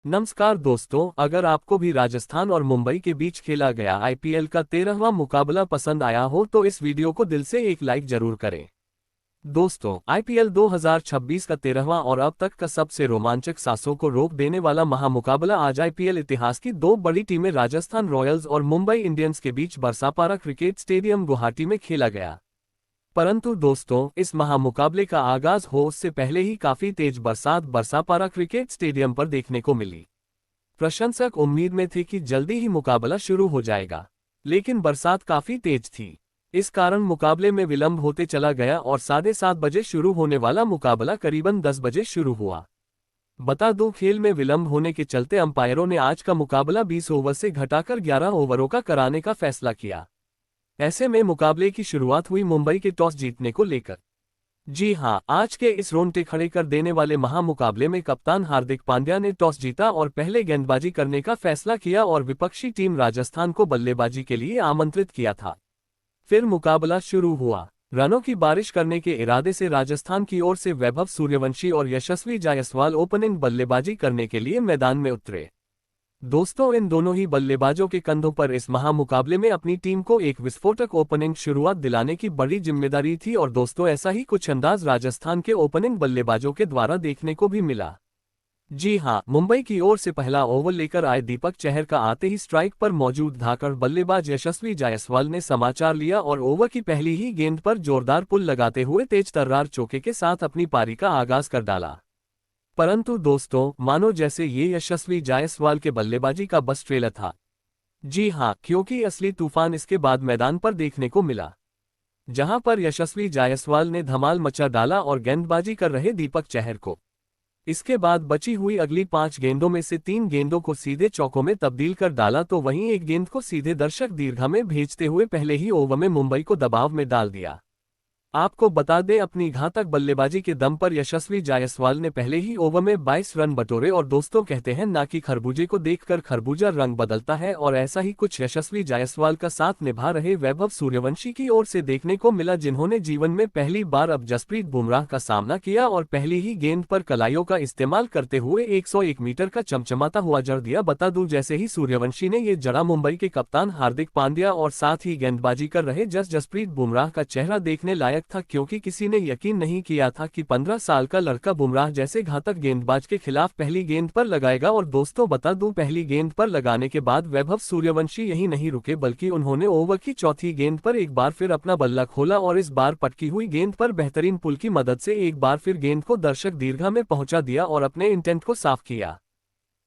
नमस्कार दोस्तों, अगर आपको भी राजस्थान और मुंबई के बीच खेला गया आईपीएल का 13वां मुकाबला पसंद आया हो तो इस वीडियो को दिल से एक लाइक जरूर करें। दोस्तों, आईपीएल 2026 का 13वां और अब तक का सबसे रोमांचक सांसों को रोक देने वाला महामुकाबला आज आईपीएल इतिहास की दो बड़ी टीमें राजस्थान रॉयल्स और मुंबई इंडियंस के बीच बरसापारा क्रिकेट स्टेडियम गुवाहाटी में खेला गया। परंतु दोस्तों, इस महामुकाबले का आगाज हो उससे पहले ही काफी तेज बरसात बरसापारा क्रिकेट स्टेडियम पर देखने को मिली। प्रशंसक उम्मीद में थे कि जल्दी ही मुकाबला शुरू हो जाएगा, लेकिन बरसात काफी तेज थी। इस कारण मुकाबले में विलंब होते चला गया और 7:30 बजे शुरू होने वाला मुकाबला करीबन 10 बजे शुरू हुआ। बता दूं, खेल में विलंब होने के चलते अंपायरों ने आज का मुकाबला 20 ओवर से घटाकर 11 ओवरों का कराने का फैसला किया। ऐसे में मुकाबले की शुरुआत हुई मुंबई के टॉस जीतने को लेकर। जी हां, आज के इस रोंगटे खड़े कर देने वाले महामुकाबले में कप्तान हार्दिक पांड्या ने टॉस जीता और पहले गेंदबाजी करने का फैसला किया और विपक्षी टीम राजस्थान को बल्लेबाजी के लिए आमंत्रित किया था। फिर मुकाबला शुरू हुआ। रनों की बारिश करने के इरादे से राजस्थान की ओर से वैभव सूर्यवंशी और यशस्वी जायसवाल ओपनिंग बल्लेबाजी करने के लिए मैदान में उतरे। दोस्तों, इन दोनों ही बल्लेबाजों के कंधों पर इस महामुकाबले में अपनी टीम को एक विस्फोटक ओपनिंग शुरुआत दिलाने की बड़ी जिम्मेदारी थी और दोस्तों, ऐसा ही कुछ अंदाज राजस्थान के ओपनिंग बल्लेबाजों के द्वारा देखने को भी मिला। जी हां, मुंबई की ओर से पहला ओवर लेकर आए दीपक चहर का आते ही स्ट्राइक पर मौजूद धाकड़ बल्लेबाज यशस्वी जायसवाल ने समाचार लिया और ओवर की पहली ही गेंद पर जोरदार पुल लगाते हुए तेज तर्रार चौके के साथ अपनी पारी का आगाज कर डाला। परंतु दोस्तों, मानो जैसे ये यशस्वी जायसवाल के बल्लेबाजी का बस ट्रेलर था। जी हां, क्योंकि असली तूफान इसके बाद मैदान पर देखने को मिला, जहां पर यशस्वी जायसवाल ने धमाल मचा डाला और गेंदबाजी कर रहे दीपक चहर को इसके बाद बची हुई अगली 5 गेंदों में से 3 गेंदों को सीधे चौकों में तब्दील कर डाला तो वहीं एक गेंद को सीधे दर्शक दीर्घा में भेजते हुए पहले ही ओवर में मुंबई को दबाव में डाल दिया। आपको बता दें, अपनी घातक बल्लेबाजी के दम पर यशस्वी जायसवाल ने पहले ही ओवर में 22 रन बटोरे और दोस्तों, कहते हैं ना कि खरबूजे को देखकर खरबूजा रंग बदलता है और ऐसा ही कुछ यशस्वी जायसवाल का साथ निभा रहे वैभव सूर्यवंशी की ओर से देखने को मिला, जिन्होंने जीवन में पहली बार अब जसप्रीत बुमराह का सामना किया और पहली ही गेंद पर कलाइयों का इस्तेमाल करते हुए 101 मीटर का चमचमाता हुआ जड़ दिया। बता दूं, जैसे ही सूर्यवंशी ने ये जड़ा, मुंबई के कप्तान हार्दिक पांड्या और साथ ही गेंदबाजी कर रहे जसप्रीत बुमराह का चेहरा देखने लायक था, क्योंकि किसी ने यकीन नहीं किया था कि 15 साल का लड़का बुमराह जैसे घातक गेंदबाज के खिलाफ पहली गेंद पर लगाएगा। और दोस्तों, बता दूं, पहली गेंद पर लगाने के बाद वैभव सूर्यवंशी यही नहीं रुके, बल्कि उन्होंने ओवर की चौथी गेंद पर एक बार फिर अपना बल्ला खोला और इस बार पटकी हुई गेंद पर बेहतरीन पुल की मदद से एक बार फिर गेंद को दर्शक दीर्घा में पहुंचा दिया और अपने इंटेंट को साफ किया।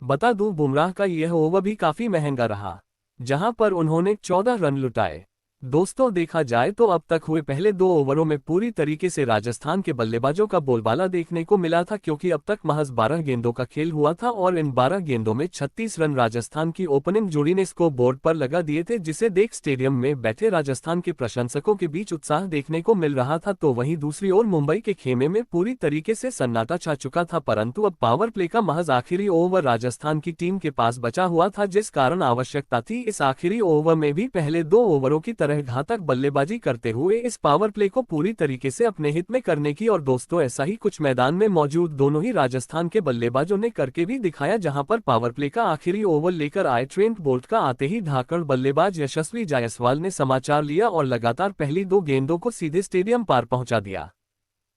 बता दूं, बुमराह का यह ओवर भी काफी महंगा रहा, जहां पर उन्होंने 14 रन लुटाए। दोस्तों, देखा जाए तो अब तक हुए पहले 2 ओवरों में पूरी तरीके से राजस्थान के बल्लेबाजों का बोलबाला देखने को मिला था, क्योंकि अब तक महज 12 गेंदों का खेल हुआ था और इन 12 गेंदों में 36 रन राजस्थान की ओपनिंग जोड़ी ने स्कोर बोर्ड पर लगा दिए थे, जिसे देख स्टेडियम में बैठे राजस्थान के प्रशंसकों के बीच उत्साह देखने को मिल रहा था। तो वहीं दूसरी ओर मुंबई के खेमे में पूरी तरीके से सन्नाटा छा चुका था, परंतु अब पावर प्ले का महज आखिरी ओवर राजस्थान की टीम के पास बचा हुआ था, जिस कारण आवश्यकता थी इस आखिरी ओवर में भी पहले 2 ओवरों की तरह घातक बल्लेबाजी करते हुए इस पावर प्ले को पूरी तरीके से अपने हित में करने की। और दोस्तों, ऐसा ही कुछ मैदान में मौजूद दोनों ही राजस्थान के बल्लेबाजों ने करके भी दिखाया, जहां पर पावर प्ले का आखिरी ओवर लेकर आए ट्रेंट बोल्ट का आते ही धाकड़ बल्लेबाज यशस्वी जायसवाल ने समाचार लिया और लगातार पहली 2 गेंदों को सीधे स्टेडियम पार पहुंचा दिया।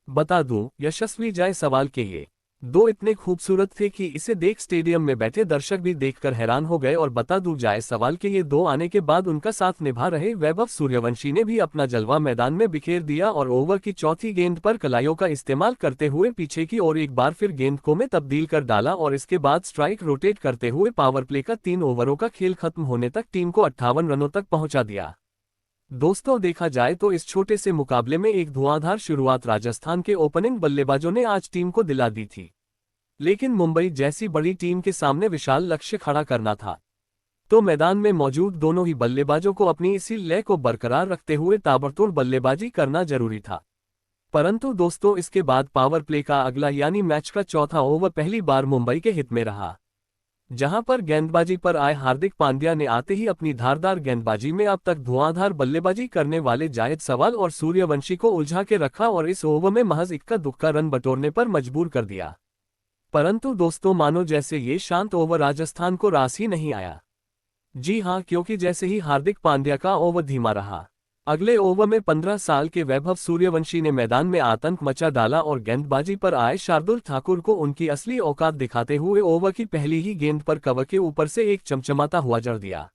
बता दूं, यशस्वी जायसवाल के ये 2 इतने खूबसूरत थे कि इसे देख स्टेडियम में बैठे दर्शक भी देखकर हैरान हो गए। और बता दूं, जायसवाल के ये 2 आने के बाद उनका साथ निभा रहे वैभव सूर्यवंशी ने भी अपना जलवा मैदान में बिखेर दिया और ओवर की चौथी गेंद पर कलाइयों का इस्तेमाल करते हुए पीछे की ओर एक बार फिर गेंद को में तब्दील कर डाला और इसके बाद स्ट्राइक रोटेट करते हुए पावर प्ले का 3 ओवरों का खेल खत्म होने तक टीम को 58 रनों तक पहुंचा दिया। दोस्तों, देखा जाए तो इस छोटे से मुकाबले में एक धुआंधार शुरुआत राजस्थान के ओपनिंग बल्लेबाजों ने आज टीम को दिला दी थी, लेकिन मुंबई जैसी बड़ी टीम के सामने विशाल लक्ष्य खड़ा करना था, तो मैदान में मौजूद दोनों ही बल्लेबाजों को अपनी इसी लय को बरकरार रखते हुए ताबड़तोड़ बल्लेबाजी करना जरूरी था। परंतु दोस्तों, इसके बाद पावर प्ले का अगला यानी मैच का चौथा ओवर पहली बार मुंबई के हित में रहा, जहां पर गेंदबाजी पर आए हार्दिक पांड्या ने आते ही अपनी धारदार गेंदबाजी में अब तक धुआंधार बल्लेबाजी करने वाले जायसवाल और सूर्यवंशी को उलझा के रखा और इस ओवर में महज इक्का दुक्का रन बटोरने पर मजबूर कर दिया। परंतु दोस्तों मानो जैसे ये शांत ओवर राजस्थान को रास ही नहीं आया। जी हां, क्योंकि जैसे ही हार्दिक पांड्या का ओवर धीमा रहा, अगले ओवर में 15 साल के वैभव सूर्यवंशी ने मैदान में आतंक मचा डाला और गेंदबाजी पर आए शार्दुल ठाकुर को उनकी असली औकात दिखाते हुए ओवर की पहली ही गेंद पर कवर के ऊपर से एक चमचमाता हुआ जड़ दिया।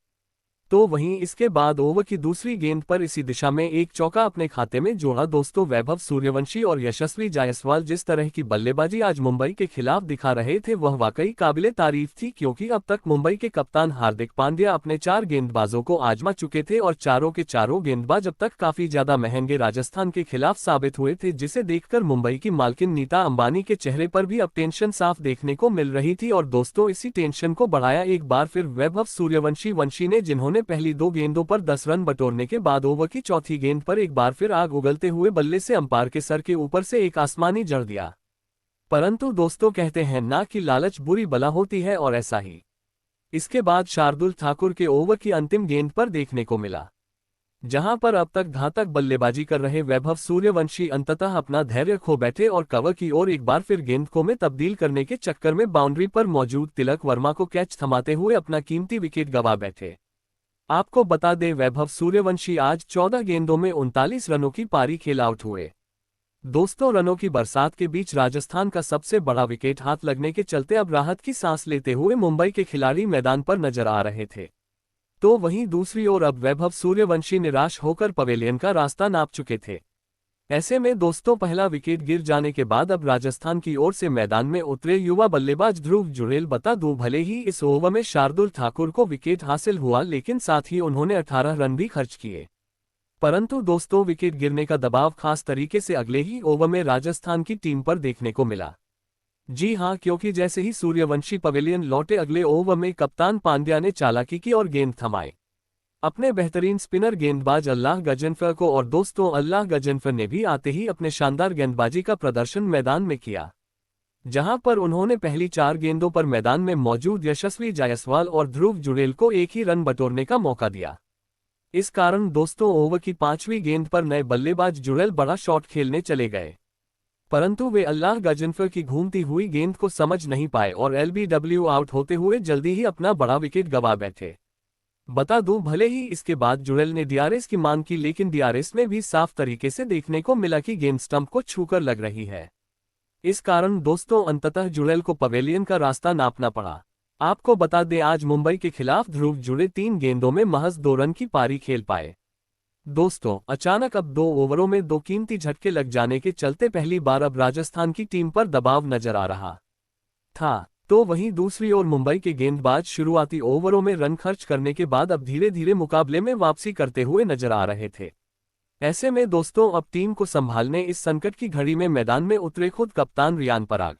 तो वहीं इसके बाद ओवर की दूसरी गेंद पर इसी दिशा में एक चौका अपने खाते में जोड़ा। दोस्तों वैभव सूर्यवंशी और यशस्वी जायसवाल जिस तरह की बल्लेबाजी आज मुंबई के खिलाफ दिखा रहे थे वह वाकई काबिले तारीफ थी, क्योंकि अब तक मुंबई के कप्तान हार्दिक पांड्या अपने 4 गेंदबाजों को आजमा चुके थे और चारों के चारों गेंदबाज अब तक काफी ज्यादा महंगे राजस्थान के खिलाफ साबित हुए थे, जिसे देखकर मुंबई की मालकिन नीता अंबानी के चेहरे पर भी अब टेंशन साफ देखने को मिल रही थी। और दोस्तों इसी टेंशन को बढ़ाया एक बार फिर वैभव सूर्यवंशी ने, जिन्होंने पहली 2 गेंदों पर 10 रन बटोरने के बाद ओवर की चौथी गेंद पर एक बार फिर आग उगलते हुए बल्ले से अंपायर के सर के ऊपर से एक आसमानी जड़ दिया। परंतु दोस्तों कहते हैं ना कि लालच बुरी बला होती है, और ऐसा ही इसके बाद शार्दुल ठाकुर के ओवर की अंतिम गेंद पर देखने को मिला, जहां पर अब तक घातक बल्लेबाजी कर रहे वैभव सूर्यवंशी अंततः अपना धैर्य खो बैठे और कवर की ओर एक बार फिर गेंद को में तब्दील करने के चक्कर में बाउंड्री पर मौजूद तिलक वर्मा को कैच थमाते हुए अपना कीमती विकेट गंवा बैठे। आपको बता दें वैभव सूर्यवंशी आज 14 गेंदों में 39 रनों की पारी खेल आउट हुए। दोस्तों रनों की बरसात के बीच राजस्थान का सबसे बड़ा विकेट हाथ लगने के चलते अब राहत की सांस लेते हुए मुंबई के खिलाड़ी मैदान पर नजर आ रहे थे। तो वहीं दूसरी ओर अब वैभव सूर्यवंशी निराश होकर पवेलियन का रास्ता नाप चुके थे। ऐसे में दोस्तों पहला विकेट गिर जाने के बाद अब राजस्थान की ओर से मैदान में उतरे युवा बल्लेबाज ध्रुव जुरेल। बता दूं भले ही इस ओवर में शार्दुल ठाकुर को विकेट हासिल हुआ, लेकिन साथ ही उन्होंने 18 रन भी खर्च किए। परंतु दोस्तों विकेट गिरने का दबाव खास तरीके से अगले ही ओवर में राजस्थान की टीम पर देखने को मिला। जी हां, क्योंकि जैसे ही सूर्यवंशी पवेलियन लौटे अगले ओवर में कप्तान पांड्या ने चालाकी की और गेंद थमाए अपने बेहतरीन स्पिनर गेंदबाज अल्लाह गजनफर को। और दोस्तों अल्लाह गजनफर ने भी आते ही अपने शानदार गेंदबाजी का प्रदर्शन मैदान में किया, जहां पर उन्होंने पहली 4 गेंदों पर मैदान में मौजूद यशस्वी जायसवाल और ध्रुव जुरेल को एक ही रन बटोरने का मौका दिया। इस कारण दोस्तों ओवर की 5वीं गेंद पर नए बल्लेबाज जुरेल बड़ा शॉट खेलने चले गए, परंतु वे अल्लाह गजनफर की घूमती हुई गेंद को समझ नहीं पाए और एलबीडब्ल्यू आउट होते हुए जल्दी ही अपना बड़ा विकेट गंवा बैठे। बता दूं भले ही इसके बाद जुरेल ने डीआरएस की मांग की, लेकिन डीआरएस में भी साफ तरीके से देखने को मिला कि गेंद स्टंप को छूकर लग रही है। इस कारण दोस्तों अंततः जुरेल को पवेलियन का रास्ता नापना पड़ा। आपको बता दें आज मुंबई के खिलाफ ध्रुव जुड़े 3 गेंदों में महज 2 रन की पारी खेल पाए। दोस्तों अचानक अब 2 ओवरों में 2 कीमती झटके लग जाने के चलते पहली बार अब राजस्थान की टीम पर दबाव नजर आ रहा था। तो वहीं दूसरी ओर मुंबई के गेंदबाज शुरुआती ओवरों में रन खर्च करने के बाद अब धीरे धीरे मुकाबले में वापसी करते हुए नजर आ रहे थे। ऐसे में दोस्तों अब टीम को संभालने इस संकट की घड़ी में मैदान में उतरे खुद कप्तान रियान पराग।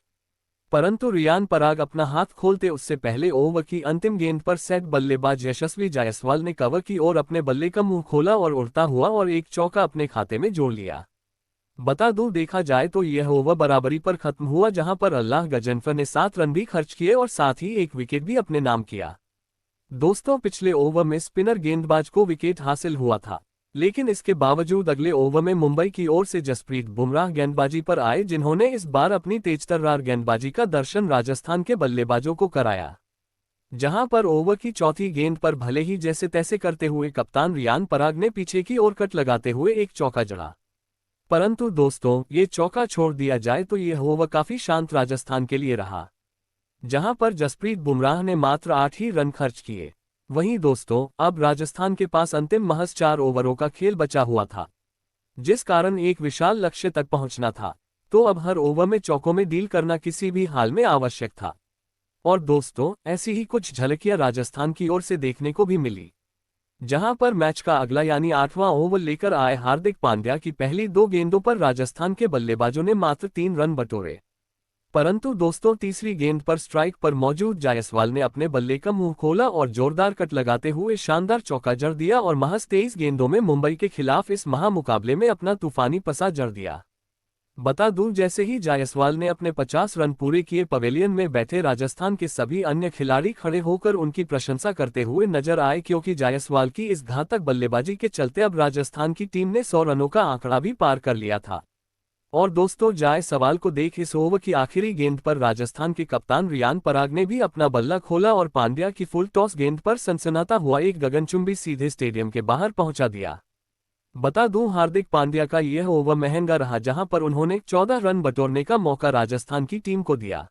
परंतु रियान पराग अपना हाथ खोलते उससे पहले ओवर की अंतिम गेंद पर सेट बल्लेबाज यशस्वी जायसवाल ने कवर की ओर अपने बल्ले का मुंह खोला और उड़ता हुआ और एक चौका अपने खाते में जोड़ लिया। बता दूं देखा जाए तो यह ओवर बराबरी पर खत्म हुआ, जहां पर अल्लाह गजनफर ने 7 रन भी खर्च किए और साथ ही एक विकेट भी अपने नाम किया। दोस्तों पिछले ओवर में स्पिनर गेंदबाज को विकेट हासिल हुआ था, लेकिन इसके बावजूद अगले ओवर में मुंबई की ओर से जसप्रीत बुमराह गेंदबाजी पर आए, जिन्होंने इस बार अपनी तेजतर्रार गेंदबाजी का दर्शन राजस्थान के बल्लेबाजों को कराया। जहां पर ओवर की चौथी गेंद पर भले ही जैसे तैसे करते हुए कप्तान रियान पराग ने पीछे की ओर कट लगाते हुए एक चौका जड़ा, परंतु दोस्तों ये चौका छोड़ दिया जाए तो यह ओवर काफी शांत राजस्थान के लिए रहा, जहां पर जसप्रीत बुमराह ने मात्र 8 ही रन खर्च किए। वहीं दोस्तों अब राजस्थान के पास अंतिम महज 4 ओवरों का खेल बचा हुआ था, जिस कारण एक विशाल लक्ष्य तक पहुंचना था। तो अब हर ओवर में चौकों में डील करना किसी भी हाल में आवश्यक था। और दोस्तों ऐसी ही कुछ झलकियां राजस्थान की ओर से देखने को भी मिली, जहां पर मैच का अगला यानी 8वां ओवर लेकर आए हार्दिक पांड्या की पहली 2 गेंदों पर राजस्थान के बल्लेबाजों ने मात्र 3 रन बटोरे, परंतु दोस्तों तीसरी गेंद पर स्ट्राइक पर मौजूद जायसवाल ने अपने बल्ले का मुंह खोला और जोरदार कट लगाते हुए शानदार चौका जड़ दिया और महज 23 गेंदों में मुंबई के खिलाफ इस महामुकाबले में अपना तूफानी पसा जड़ दिया। बता दूं जैसे ही जायसवाल ने अपने 50 रन पूरे किए, पवेलियन में बैठे राजस्थान के सभी अन्य खिलाड़ी खड़े होकर उनकी प्रशंसा करते हुए नजर आए, क्योंकि जायसवाल की इस घातक बल्लेबाजी के चलते अब राजस्थान की टीम ने 100 रनों का आंकड़ा भी पार कर लिया था। और दोस्तों जाए सवाल को देख, इस ओवर की आखिरी गेंद पर राजस्थान के कप्तान रियान पराग ने भी अपना बल्ला खोला और पांड्या की फुल टॉस गेंद पर सनसनाता हुआ एक गगनचुंबी सीधे स्टेडियम के बाहर पहुंचा दिया। बता दूं, हार्दिक पांड्या का यह ओवर महंगा रहा, जहां पर उन्होंने 14 रन बटोरने का मौका राजस्थान की टीम को दिया।